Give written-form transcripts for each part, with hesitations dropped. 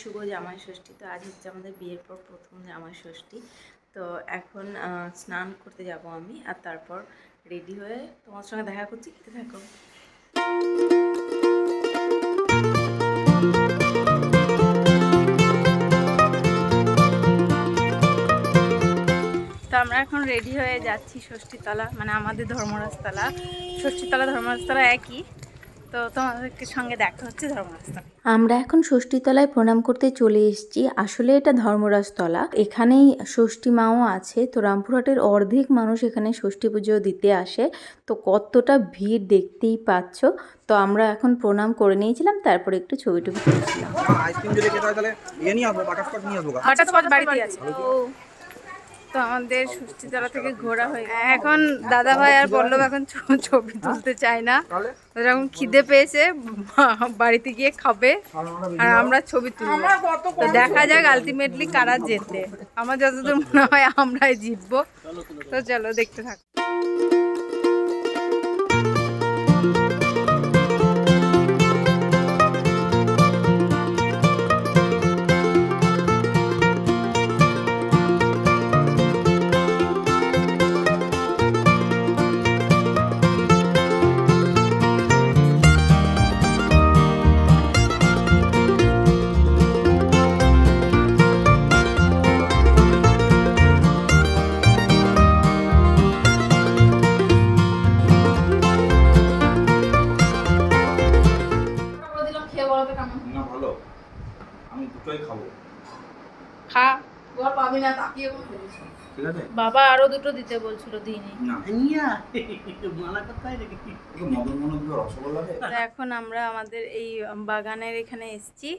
শুভ জামাই ষষ্ঠী। তো আজ হচ্ছে আমাদের বিয়ের পর প্রথম জামাই ষষ্ঠী। তো এখন স্নান করতে যাব আমি, আর তারপর রেডি হয়ে তোমার সঙ্গে দেখা করছি। খেতে থাকো। তো আমরা এখন রেডি হয়ে যাচ্ছি ষষ্ঠীতলা, মানে আমাদের ধর্মরাজতলা। ষষ্ঠীতলা ধর্মরাজতলা একই। তো তোমাদের সঙ্গে দেখা হচ্ছে ধর্মরাজতলা। আমরা এখন ষষ্ঠীতলায় প্রণাম করতে চলে এসেছি। আসলে এটা ধর্মরাজতলা, এখানেই ষষ্ঠী মাও আছে। তো রামপুরহাটের অর্ধেক মানুষ এখানে ষষ্ঠী পুজো দিতে আসে। তো কতটা ভিড় দেখতেই পাচ্ছ। তো আমরা এখন প্রণাম করে নিয়েছিলাম, তারপরে একটু ছবি টবি তুলছিলাম। আইসক্রিম যদি খেতে হয় তাহলে নিয়ে আসবো, বাটারস্কচ নিয়ে আসবো। বাটারস্কচ বাড়িতে আছে। তো আমাদের ষষ্ঠীতলা থেকে ঘোরা হয়ে গেছে। এখন দাদা ভাই আর পল্লব এখন ছবি তুলতে চায় না। যখন খিদে পেয়েছে বাড়িতে গিয়ে খাবে, আর আমরা ছবি তুলবো। তো দেখা যাক আলটিমেটলি কারা জেতে। আমার যতদূর মনে হয় আমরাই জিতবো। তো চলো দেখতে থাকো। না ভালো, আমি দুটোই খাবো। খা, বল পাবি না তাকিয়ে ঠিক আছে। বাবা আরো দুটো দিতে বলছিল, দিইনি। না নিয়া মালা কোথায় রেখেছি? তো মদন মনে দুটো রসগোল্লা দে। তো এখন আমরা আমাদের এই বাগানের এখানে এসেছি।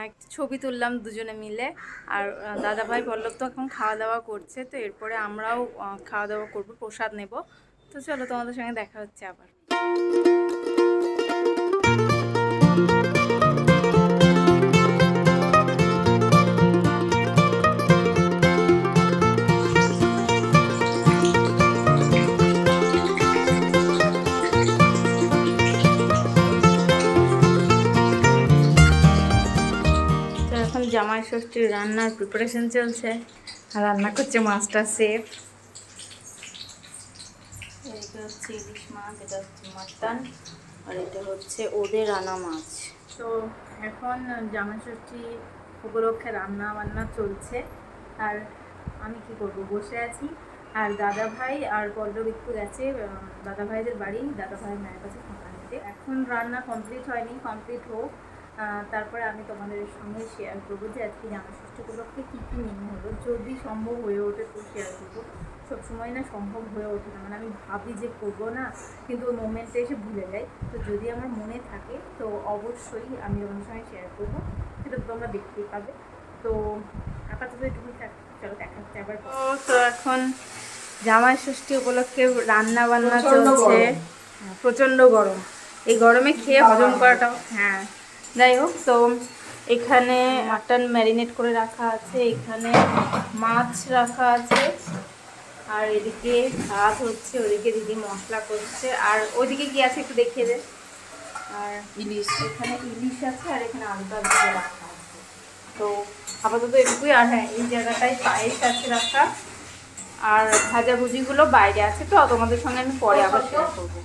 একটা ছবি তুললাম দুজনে মিলে। আর দাদা ভাই পল্লব তো এখন খাওয়া দাওয়া করছে। তো এরপরে আমরাও খাওয়া দাওয়া করবো, প্রসাদ নেব। তো চলো তোমাদের সঙ্গে দেখা হচ্ছে আবার। জামাই ষষ্ঠীর রান্নার প্রিপারেশন চলছে, আর রান্না করছে মাস্টার শেফ। এটা হচ্ছে ইলিশ মাছ, এটা হচ্ছে মাটন, আর এটা হচ্ছে ওদের রান্না মাছ। তো এখন জামাই ষষ্ঠী উপলক্ষে রান্না বান্না চলছে। আর আমি কি করব, বসে আছি। আর দাদা ভাই আর পল্লব একটু গেছে দাদা ভাইদের বাড়ি, দাদা ভাই মায়ের কাছে খাবার নিতে। এখন রান্না কমপ্লিট হয়নি, কমপ্লিট হোক, তারপরে আমি তোমাদের সঙ্গে শেয়ার করবো যে আজকে জামাই ষষ্ঠী উপলক্ষে কী কী নিয়ম হলো। যদি সম্ভব হয়ে ওঠে তো শেয়ার করবো। সবসময় না সম্ভব হয়ে ওঠে না, মানে আমি ভাবি যে করবো না, কিন্তু ওই মোমেন্টে এসে ভুলে যাই। তো যদি আমার মনে থাকে তো অবশ্যই আমি তোমাদের সঙ্গে শেয়ার করবো, সেটা তোমরা দেখতেই পাবে। তো আপাতত এটুকুই থাক, চলো দেখা হচ্ছে আবার। তো এখন জামাই ষষ্ঠী উপলক্ষে রান্না বান্না চলছে। প্রচণ্ড গরম, এই গরমে খেয়ে হজম করাটাও, হ্যাঁ যাই হোক। তো এখানে মাটন ম্যারিনেট করে রাখা আছে, এখানে মাছ রাখা আছে, আর এদিকে ভাত হচ্ছে, ওদিকে দিদি মশলা করছে, আর ওদিকে কি আছে একটু দেখিয়ে দে। আর ইলিশ, এখানে ইলিশ আছে, আর এখানে আলুটা দিয়ে রাখা আছে। তো আপাতত এটুকুই। আর হ্যাঁ, এই জায়গাটায় পায়েস আছে রাখা, আর ভাজাভুজিগুলো বাইরে আছে। তো তোমাদের সঙ্গে আমি পরে আবার শেয়ার করবো।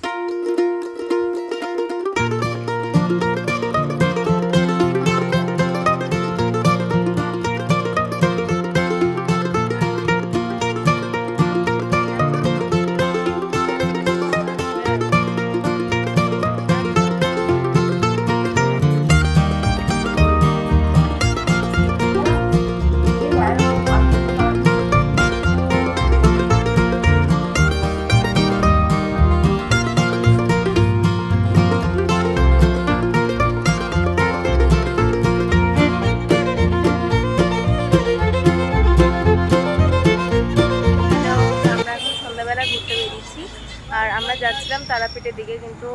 আর আমরা যাচ্ছিলাম তারাপীঠের দিকে, কিন্তু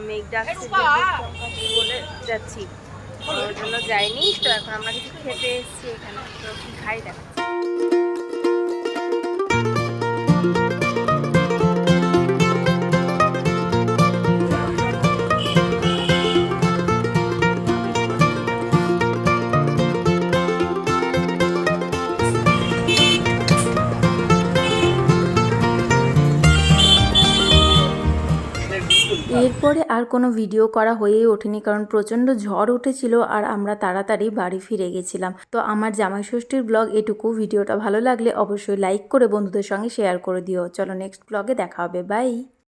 মেঘ ডাকছে বলে যাচ্ছি, ওর জন্য যাইনি। তো এখন আমরা কিছু খেতে এসেছি এখানে, তো কি খাই দেখা। এরপরে আর কোনো ভিডিও করা হয়েই ওঠেনি, কারণ প্রচণ্ড ঝড় উঠেছিল আর আমরা তাড়াতাড়ি বাড়ি ফিরে গেছিলাম। তো আমার জামাই ষষ্ঠীর ব্লগ এটুকু। ভিডিওটা ভালো লাগলে অবশ্যই লাইক করে বন্ধুদের সঙ্গে শেয়ার করে দিও। চলো নেক্সট ব্লগে দেখা হবে, বাই।